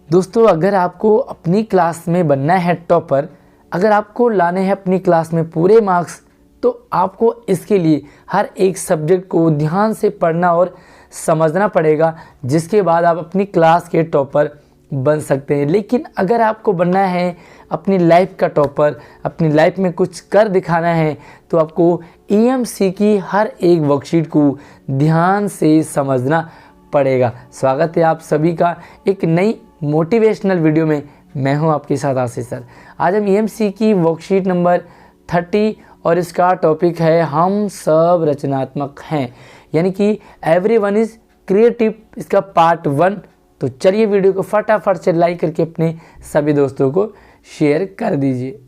दोस्तों, अगर आपको अपनी क्लास में बनना है टॉपर, अगर आपको लाने हैं अपनी क्लास में पूरे मार्क्स, तो आपको इसके लिए हर एक सब्जेक्ट को ध्यान से पढ़ना और समझना पड़ेगा, जिसके बाद आप अपनी क्लास के टॉपर बन सकते हैं। लेकिन अगर आपको बनना है अपनी लाइफ का टॉपर, अपनी लाइफ में कुछ कर दिखाना है, तो आपको ईएमसी की हर एक वर्कशीट को ध्यान से समझना पड़ेगा। स्वागत है आप सभी का एक नई मोटिवेशनल वीडियो में। मैं हूं आपके साथ आशीष सर। आज हम ईएमसी की वर्कशीट नंबर 30 और इसका टॉपिक है हम सब रचनात्मक हैं, यानी कि एवरीवन इज क्रिएटिव, इसका पार्ट 1। तो चलिए वीडियो को फटाफट से लाइक करके अपने सभी दोस्तों को शेयर कर दीजिए।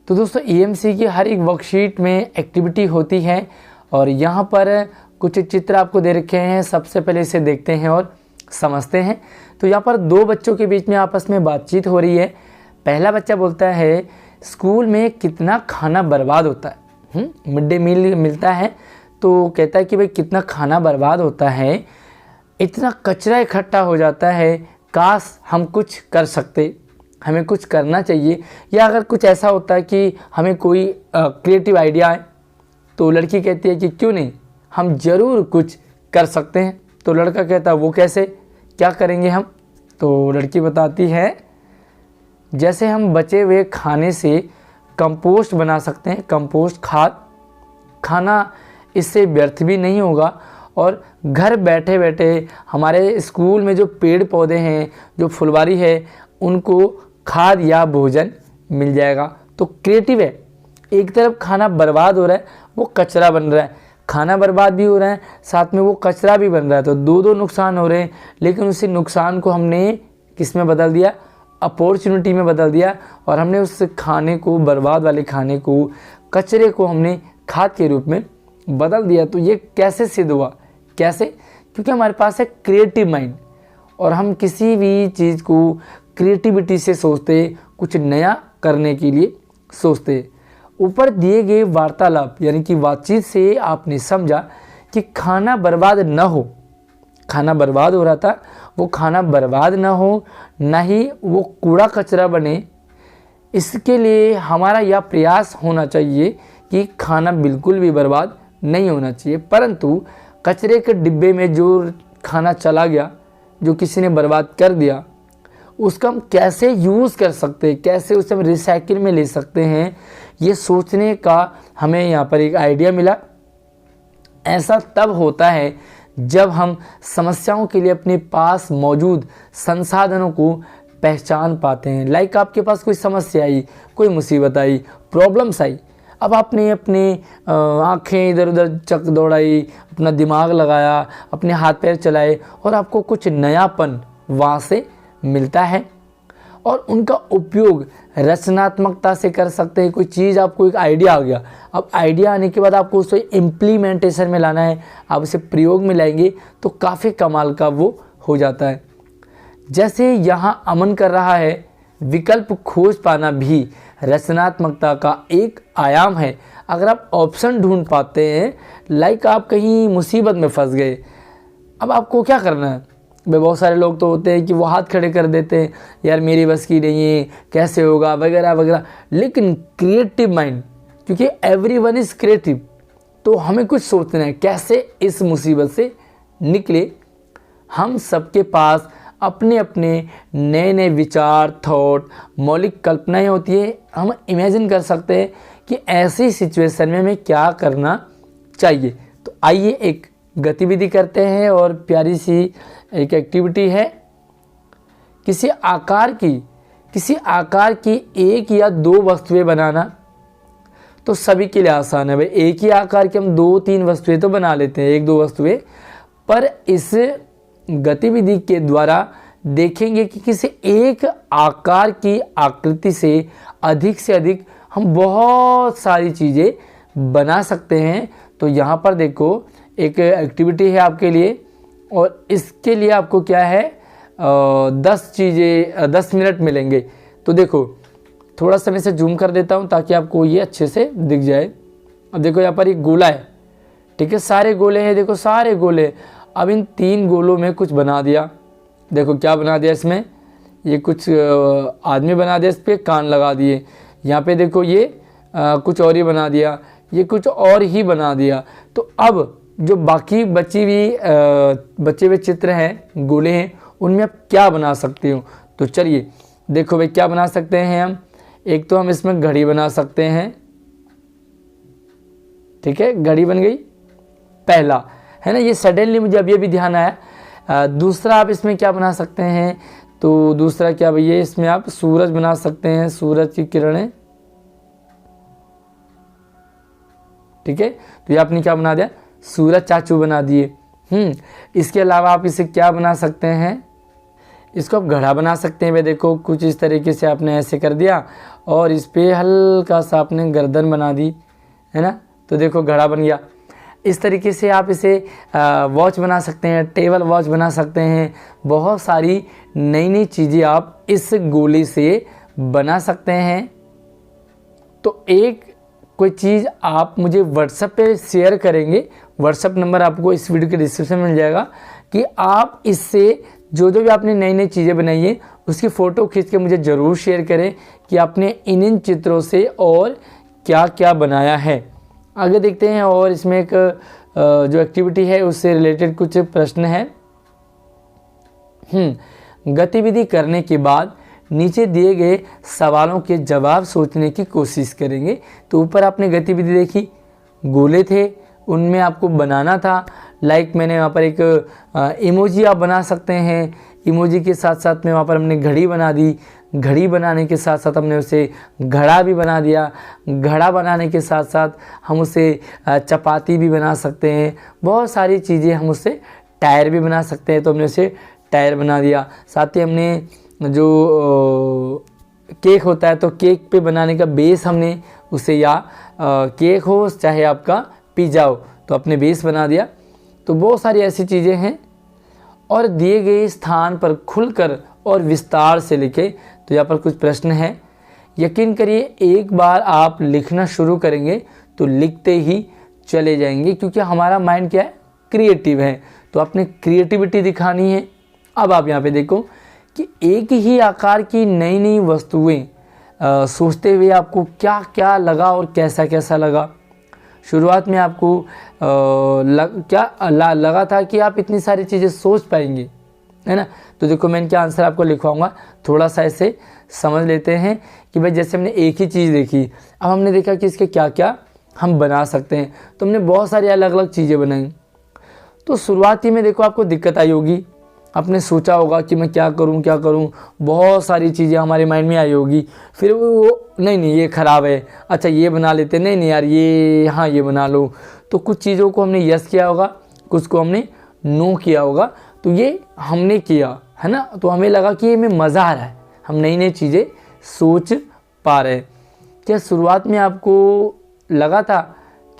तो दोस्तों, ईएमसी की हर एक वर्कशीट में एक्टिविटी होती है और यहाँ पर कुछ चित्र आपको दे रखे हैं। सबसे पहले इसे देखते हैं और समझते हैं। तो यहाँ पर दो बच्चों के बीच में आपस में बातचीत हो रही है। पहला बच्चा बोलता है स्कूल में कितना खाना बर्बाद होता है। मिड डे मील मिलता है, तो कहता है कि भाई कितना खाना बर्बाद होता है, इतना कचरा इकट्ठा हो जाता है, काश हम कुछ कर सकते, हमें कुछ करना चाहिए। या अगर कुछ ऐसा होता है कि हमें कोई क्रिएटिव आइडिया है, तो लड़की कहती है कि क्यों नहीं, हम ज़रूर कुछ कर सकते हैं। तो लड़का कहता है वो कैसे, क्या करेंगे हम? तो लड़की बताती है जैसे हम बचे हुए खाने से कंपोस्ट बना सकते हैं, कंपोस्ट खाद। खाना इससे व्यर्थ भी नहीं होगा और घर बैठे बैठे हमारे स्कूल में जो पेड़ पौधे हैं, जो फुलवारी है, उनको खाद या भोजन मिल जाएगा। तो क्रिएटिव है। एक तरफ खाना बर्बाद हो रहा है, वो कचरा बन रहा है, खाना बर्बाद भी हो रहा है, साथ में वो कचरा भी बन रहा है। तो दो नुकसान हो रहे हैं। लेकिन उसी नुकसान को हमने किस में बदल दिया? अपॉर्चुनिटी में बदल दिया। और हमने उस खाने को, बर्बाद वाले खाने को, कचरे को हमने खाद के रूप में बदल दिया। तो ये कैसे सिद्ध हुआ? कैसे? क्योंकि हमारे पास है क्रिएटिव माइंड और हम किसी भी चीज़ को क्रिएटिविटी से सोचते, कुछ नया करने के लिए सोचते। ऊपर दिए गए वार्तालाप यानी कि बातचीत से आपने समझा कि खाना बर्बाद न हो, खाना बर्बाद हो रहा था, वो खाना बर्बाद ना हो, ना ही वो कूड़ा कचरा बने। इसके लिए हमारा यह प्रयास होना चाहिए कि खाना बिल्कुल भी बर्बाद नहीं होना चाहिए। परंतु कचरे के डिब्बे में जो खाना चला गया, जो किसी ने बर्बाद कर दिया, उसका हम कैसे यूज़ कर सकते हैं, कैसे उसे हम रिसाइकिल में ले सकते हैं, ये सोचने का हमें यहाँ पर एक आइडिया मिला। ऐसा तब होता है जब हम समस्याओं के लिए अपने पास मौजूद संसाधनों को पहचान पाते हैं। लाइक आपके पास कोई समस्या आई, कोई मुसीबत आई, प्रॉब्लम्स आई, अब आपने अपने आँखें इधर उधर चक दौड़ाई, अपना दिमाग लगाया, अपने हाथ पैर चलाए और आपको कुछ नयापन वहाँ से मिलता है और उनका उपयोग रचनात्मकता से कर सकते हैं। कोई चीज़, आपको एक आइडिया आ गया, अब आइडिया आने के बाद आपको उसे इम्प्लीमेंटेशन में लाना है, आप उसे प्रयोग में लाएंगे तो काफ़ी कमाल का वो हो जाता है। जैसे यहाँ अमन कर रहा है, विकल्प खोज पाना भी रचनात्मकता का एक आयाम है। अगर आप ऑप्शन ढूंढ पाते हैं, लाइक आप कहीं मुसीबत में फंस गए, अब आपको क्या करना है? बहुत सारे लोग तो होते हैं कि वो हाथ खड़े कर देते हैं, यार मेरी बस की नहीं है, कैसे होगा, वगैरह वगैरह। लेकिन क्रिएटिव माइंड, क्योंकि एवरीवन इज़ क्रिएटिव, तो हमें कुछ सोचना है कैसे इस मुसीबत से निकले। हम सबके पास अपने अपने नए नए विचार, थॉट, मौलिक कल्पनाएं होती है। हम इमेजिन कर सकते हैं कि ऐसी सिचुएशन में हमें क्या करना चाहिए। तो आइए एक गतिविधि करते हैं और प्यारी सी एक एक्टिविटी है। किसी आकार की एक या दो वस्तुएं बनाना तो सभी के लिए आसान है। भाई एक ही आकार की हम 2-3 वस्तुएं तो बना लेते हैं, 1-2 वस्तुएं, पर इस गतिविधि के द्वारा देखेंगे कि किसी एक आकार की आकृति से अधिक हम बहुत सारी चीज़ें बना सकते हैं। तो यहाँ पर देखो एक एक्टिविटी है आपके लिए और इसके लिए आपको क्या है 10 मिनट मिलेंगे। तो देखो थोड़ा सा मैं इसे जूम कर देता हूँ ताकि आपको ये अच्छे से दिख जाए। अब देखो यहाँ पर एक गोला है, ठीक है, सारे गोले हैं, देखो सारे गोले। अब इन 3 गोलों में कुछ बना दिया। देखो क्या बना दिया इसमें, ये कुछ आदमी बना दिया, इस पर कान लगा दिए। यहाँ पे देखो ये कुछ और ही बना दिया, ये कुछ और ही बना दिया। तो अब जो बाकी बचे हुए चित्र हैं, गोले हैं, उनमें आप क्या बना सकते हो? तो चलिए देखो भाई क्या बना सकते हैं हम। एक तो हम इसमें घड़ी बना सकते हैं, ठीक है, घड़ी बन गई पहला, है ना, ये सडनली मुझे अभी अभी ध्यान आया। दूसरा आप इसमें क्या बना सकते हैं? तो दूसरा क्या भैया, इसमें आप सूरज बना सकते हैं, सूरज की किरणें, ठीक है। तो ये आपने क्या बना दिया? सूरज चाचू बना दिए। इसके अलावा आप इसे क्या बना सकते हैं? इसको आप घड़ा बना सकते हैं। भाई देखो कुछ इस तरीके से आपने ऐसे कर दिया और इस पर हल्का सा आपने गर्दन बना दी, है ना, तो देखो घड़ा बन गया। इस तरीके से आप इसे वॉच बना सकते हैं, टेबल वॉच बना सकते हैं। बहुत सारी नई नई चीज़ें आप इस गोले से बना सकते हैं। तो एक कोई चीज़ आप मुझे व्हाट्सएप पे शेयर करेंगे, व्हाट्सएप नंबर आपको इस वीडियो के डिस्क्रिप्शन में मिल जाएगा, कि आप इससे जो भी आपने नई नई चीज़ें बनाई है उसकी फ़ोटो खींच के मुझे ज़रूर शेयर करें कि आपने इन चित्रों से और क्या क्या बनाया है। आगे देखते हैं, और इसमें एक जो एक्टिविटी है उससे रिलेटेड कुछ प्रश्न है। गतिविधि करने के बाद नीचे दिए गए सवालों के जवाब सोचने की कोशिश करेंगे। तो ऊपर आपने गतिविधि देखी, गोले थे, उनमें आपको बनाना था। लाइक मैंने वहाँ पर एक इमोजी आप बना सकते हैं, इमोजी के साथ साथ में वहाँ पर हमने घड़ी बना दी, घड़ी बनाने के साथ साथ हमने उसे घड़ा भी बना दिया, घड़ा बनाने के साथ साथ हम उसे चपाती भी बना सकते हैं। बहुत सारी चीज़ें, हम उससे टायर भी बना सकते हैं, तो हमने उसे टायर बना दिया। साथ ही हमने जो केक होता है, तो केक पे बनाने का बेस हमने उसे, या केक हो चाहे आपका पिज़्ज़ा हो, तो अपने बेस बना दिया। तो बहुत सारी ऐसी चीज़ें हैं। और दिए गए स्थान पर खुलकर और विस्तार से लिखें। तो यहाँ पर कुछ प्रश्न हैं। यकीन करिए एक बार आप लिखना शुरू करेंगे तो लिखते ही चले जाएंगे, क्योंकि हमारा माइंड क्या है, क्रिएटिव है। तो आपने क्रिएटिविटी दिखानी है। अब आप यहाँ पे देखो कि एक ही आकार की नई नई वस्तुएं सोचते हुए आपको क्या क्या लगा और कैसा कैसा लगा। शुरुआत में आपको लगा था कि आप इतनी सारी चीज़ें सोच पाएंगे, है ना। तो देखो मैं इनके आंसर आपको लिखवाऊंगा, थोड़ा सा ऐसे समझ लेते हैं कि भाई जैसे हमने एक ही चीज़ देखी, अब हमने देखा कि इसके क्या क्या हम बना सकते हैं। तो हमने बहुत सारी अलग अलग चीज़ें बनाई। तो शुरुआती में देखो आपको दिक्कत आई होगी, आपने सोचा होगा कि मैं क्या करूं, बहुत सारी चीज़ें हमारे माइंड में आई होगी। फिर वो नहीं ये ख़राब है, अच्छा ये बना लेते, नहीं यार ये, हाँ ये बना लो। तो कुछ चीज़ों को हमने यस किया होगा, कुछ को हमने नो किया होगा। तो ये हमने किया, है ना, तो हमें लगा कि ये में मज़ा आ रहा है, हम नई नई चीज़ें सोच पा रहे हैं। क्या शुरुआत में आपको लगा था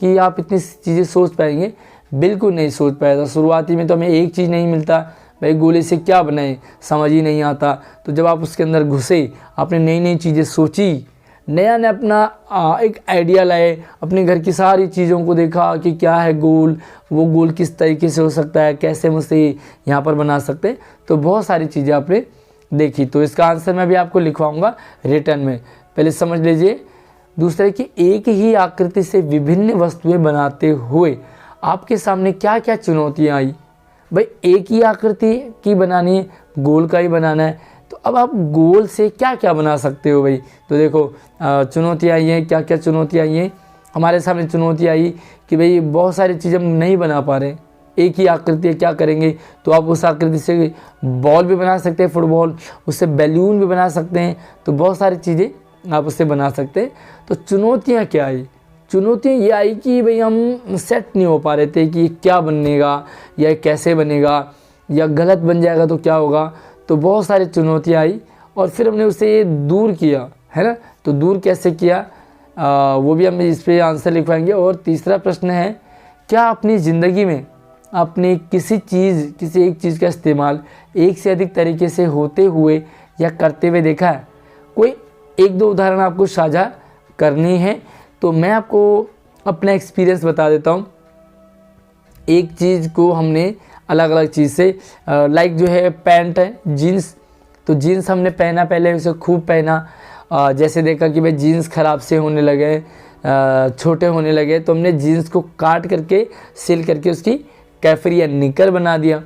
कि आप इतनी चीज़ें सोच पाएंगे? बिल्कुल नहीं सोच पाया था। शुरुआती में तो हमें एक चीज़ नहीं मिलता, भाई गोले से क्या बनाए, समझ ही नहीं आता। तो जब आप उसके अंदर घुसे, आपने नई नई चीज़ें सोची, नया नया अपना एक आइडिया लाए, अपने घर की सारी चीज़ों को देखा कि क्या है गोल, वो गोल किस तरीके से हो सकता है, कैसे हम उसे यहाँ पर बना सकते हैं। तो बहुत सारी चीज़ें आपने देखी। तो इसका आंसर मैं भी आपको लिखवाऊंगा रिटर्न में, पहले समझ लीजिए। दूसरे कि एक ही आकृति से विभिन्न वस्तुएं बनाते हुए आपके सामने क्या क्या चुनौतियाँ आई। भाई एक ही आकृति की बनानी है, गोल का ही बनाना है, तो अब आप गोल से क्या क्या बना सकते हो भाई। तो देखो चुनौतियाँ आई हैं, क्या क्या चुनौतियाँ आई हैं हमारे सामने। चुनौती आई कि भाई बहुत सारी चीज़ें हम नहीं बना पा रहे, एक ही आकृति है, क्या करेंगे। तो आप उस आकृति से बॉल भी बना सकते हैं, फुटबॉल, उससे बैलून भी बना सकते हैं। तो बहुत सारी चीज़ें आप उससे बना सकते हैं। तो चुनौतियाँ क्या आई? चुनौतियाँ ये आई कि भाई हम सेट नहीं हो पा रहे थे कि क्या बनेगा या कैसे बनेगा, या गलत बन जाएगा तो क्या होगा। तो बहुत सारी चुनौतियाँ आई और फिर हमने उसे दूर किया, है ना। तो दूर कैसे किया वो भी हम इस पर आंसर लिखवाएंगे। और तीसरा प्रश्न है, क्या अपनी ज़िंदगी में आपने किसी एक चीज़ का इस्तेमाल एक से अधिक तरीके से होते हुए या करते हुए देखा है? कोई एक दो उदाहरण आपको साझा करनी है। तो मैं आपको अपना एक्सपीरियंस बता देता हूँ। एक चीज़ को हमने अलग अलग चीज़ से, लाइक जो है पैंट है, जीन्स, तो जीन्स हमने पहना, पहले उसे खूब पहना, जैसे देखा कि भाई जीन्स ख़राब से होने लगे, छोटे होने लगे, तो हमने जीन्स को काट करके सिल करके उसकी कैफरी या निकर बना दिया।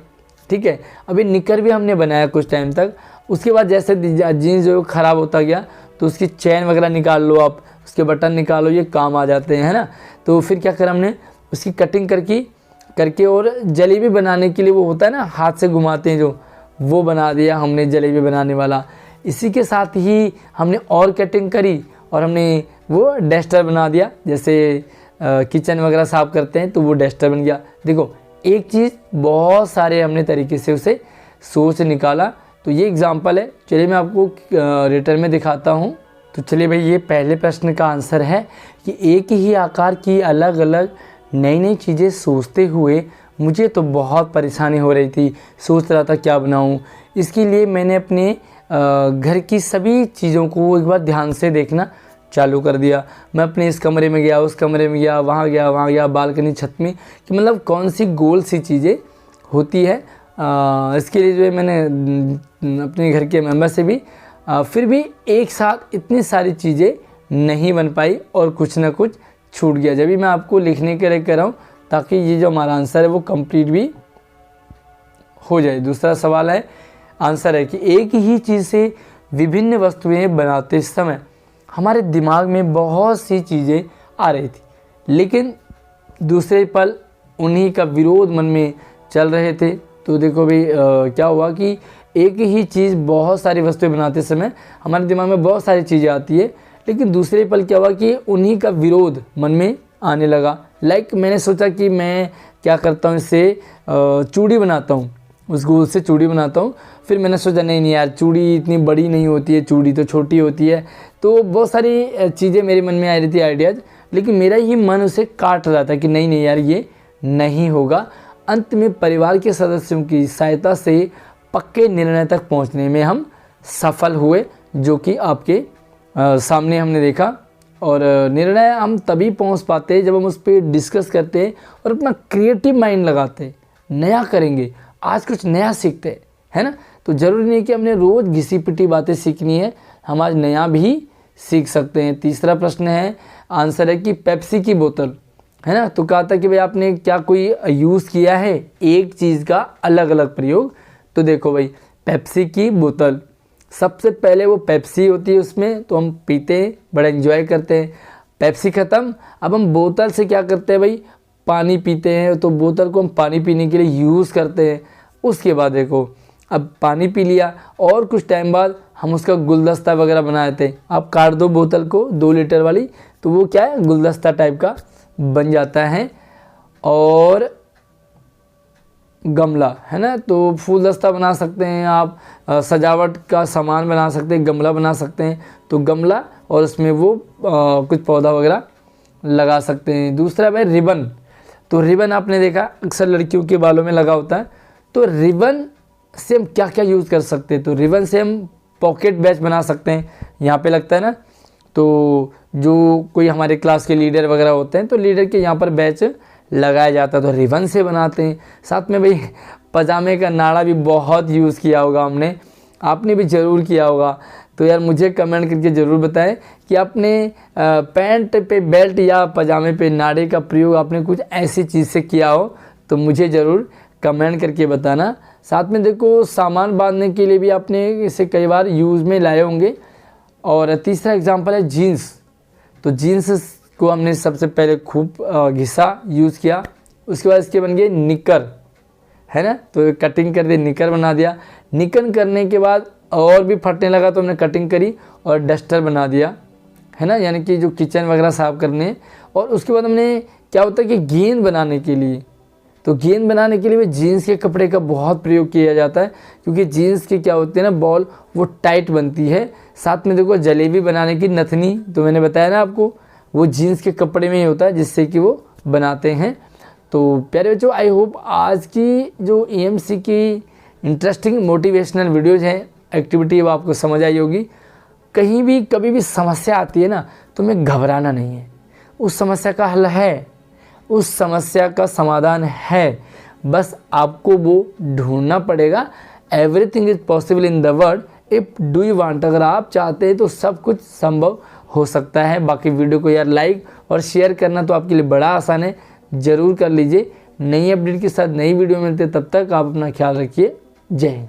ठीक है, अभी निकर भी हमने बनाया कुछ टाइम तक। उसके बाद जैसे जीन्स जो ख़राब होता गया तो उसकी चैन वगैरह निकाल लो आप, उसके बटन निकालो, ये काम आ जाते हैं, है ना। तो फिर क्या करा हमने, उसकी कटिंग करके और जलेबी बनाने के लिए वो होता है ना, हाथ से घुमाते हैं जो, वो बना दिया हमने जलेबी बनाने वाला। इसी के साथ ही हमने और कटिंग करी और हमने वो डस्टर बना दिया, जैसे किचन वगैरह साफ़ करते हैं तो वो डस्टर बन गया। देखो एक चीज़ बहुत सारे हमने तरीके से उसे सोच निकाला। तो ये एग्जांपल है। चलिए मैं आपको रिटर्न में दिखाता हूँ। तो चलिए भाई, ये पहले प्रश्न का आंसर है कि एक ही आकार की अलग अलग नई नई चीज़ें सोचते हुए मुझे तो बहुत परेशानी हो रही थी, सोच रहा था क्या बनाऊँ। इसके लिए मैंने अपने घर की सभी चीज़ों को एक बार ध्यान से देखना चालू कर दिया। मैं अपने इस कमरे में गया, उस कमरे में गया, वहाँ गया, बालकनी, छत में, कि मतलब कौन सी गोल सी चीज़ें होती है। इसके लिए जो है मैंने अपने घर के मेंबर से भी फिर भी एक साथ इतनी सारी चीज़ें नहीं बन पाई और कुछ ना कुछ छूट गया। जब भी मैं आपको लिखने के लिए कर रहा हूँ ताकि ये जो हमारा आंसर है वो कंप्लीट भी हो जाए। दूसरा सवाल है, आंसर है कि एक ही चीज़ से विभिन्न वस्तुएं बनाते समय हमारे दिमाग में बहुत सी चीज़ें आ रही थी, लेकिन दूसरे पल उन्हीं का विरोध मन में चल रहे थे। तो देखो भाई क्या हुआ कि एक ही चीज़, बहुत सारी वस्तुएं बनाते समय हमारे दिमाग में बहुत सारी चीज़ें आती है, लेकिन दूसरे पल क्या हुआ कि उन्हीं का विरोध मन में आने लगा। लाइक मैंने सोचा कि मैं क्या करता हूँ, इससे चूड़ी बनाता हूँ, उस गोल से चूड़ी बनाता हूँ। फिर मैंने सोचा नहीं यार, चूड़ी इतनी बड़ी नहीं होती है, चूड़ी तो छोटी होती है। तो बहुत सारी चीज़ें मेरे मन में आ रही थी, आइडियाज़, लेकिन मेरा ही मन उसे काट रहा था कि नहीं यार ये नहीं होगा। अंत में परिवार के सदस्यों की सहायता से पक्के निर्णय तक पहुंचने में हम सफल हुए, जो कि आपके सामने हमने देखा। और निर्णय हम तभी पहुंच पाते हैं जब हम उस पर डिस्कस करते हैं और अपना क्रिएटिव माइंड लगाते हैं, नया करेंगे, आज कुछ नया सीखते हैं, है ना। तो ज़रूरी नहीं कि हमने रोज़ घिसी पिटी बातें सीखनी है, हम आज नया भी सीख सकते हैं। तीसरा प्रश्न है, आंसर है कि पेप्सी की बोतल, है ना। तो कहा था कि भाई आपने क्या कोई यूज़ किया है एक चीज़ का अलग अलग प्रयोग। तो देखो भाई, पेप्सी की बोतल, सबसे पहले वो पेप्सी होती है उसमें, तो हम पीते हैं, बड़ा एंजॉय करते हैं। पेप्सी ख़त्म, अब हम बोतल से क्या करते हैं भाई, पानी पीते हैं। तो बोतल को हम पानी पीने के लिए यूज़ करते हैं। उसके बाद देखो, अब पानी पी लिया और कुछ टाइम बाद हम उसका गुलदस्ता वगैरह बनाए थे। आप काट दो बोतल को 2 लीटर वाली, तो वो क्या है, गुलदस्ता टाइप का बन जाता है। और गमला, है ना, तो फूलदस्ता बना सकते हैं आप, सजावट का सामान बना सकते हैं, गमला बना सकते हैं। तो गमला और उसमें वो कुछ पौधा वगैरह लगा सकते हैं। दूसरा भाई रिबन, तो रिबन आपने देखा अक्सर लड़कियों के बालों में लगा होता है। तो रिबन से हम क्या क्या यूज़ कर सकते हैं, तो रिबन से हम पॉकेट बैच बना सकते हैं, यहाँ पे लगता है ना। तो जो कोई हमारे क्लास के लीडर वगैरह होते हैं तो लीडर के यहाँ पर बैच लगाया जाता है, तो रिबन से बनाते हैं। साथ में भाई पजामे का नाड़ा भी बहुत यूज़ किया होगा हमने, आपने भी ज़रूर किया होगा। तो यार मुझे कमेंट करके ज़रूर बताएं कि आपने पैंट पे बेल्ट या पजामे पे नाड़े का प्रयोग आपने कुछ ऐसी चीज़ से किया हो, तो मुझे ज़रूर कमेंट करके बताना। साथ में देखो, सामान बांधने के लिए भी आपने इसे कई बार यूज़ में लाए होंगे। और तीसरा एग्जांपल है जीन्स, तो जीन्स को हमने सबसे पहले खूब घिसा, यूज़ किया। उसके बाद इसके बन गए निकर, है ना, तो कटिंग कर दी, निकर बना दिया। निकर करने के बाद और भी फटने लगा तो हमने कटिंग करी और डस्टर बना दिया, है ना, यानी कि जो किचन वगैरह साफ़ करने। और उसके बाद हमने क्या होता है कि गेंद बनाने के लिए, तो गेंद बनाने के लिए जीन्स के कपड़े का बहुत प्रयोग किया जाता है, क्योंकि जीन्स के क्या होते हैं ना, बॉल वो टाइट बनती है। साथ में देखो, जलेबी बनाने की नथनी, तो मैंने बताया ना आपको, वो जीन्स के कपड़े में ही होता है जिससे कि वो बनाते हैं। तो प्यारे बच्चों, आई होप आज की जो EMC की इंटरेस्टिंग मोटिवेशनल वीडियोज़ हैं, एक्टिविटी, वो आपको समझ आई होगी। कहीं भी कभी भी समस्या आती है ना, तो हमें घबराना नहीं है, उस समस्या का हल है, उस समस्या का समाधान है, बस आपको वो ढूंढना पड़ेगा। Everything is possible in the world if do you want, अगर आप चाहते हैं तो सब कुछ संभव हो सकता है। बाकी वीडियो को यार लाइक और शेयर करना तो आपके लिए बड़ा आसान है, ज़रूर कर लीजिए। नई अपडेट के साथ नई वीडियो मिलते, तब तक आप अपना ख्याल रखिए। जय हिंद।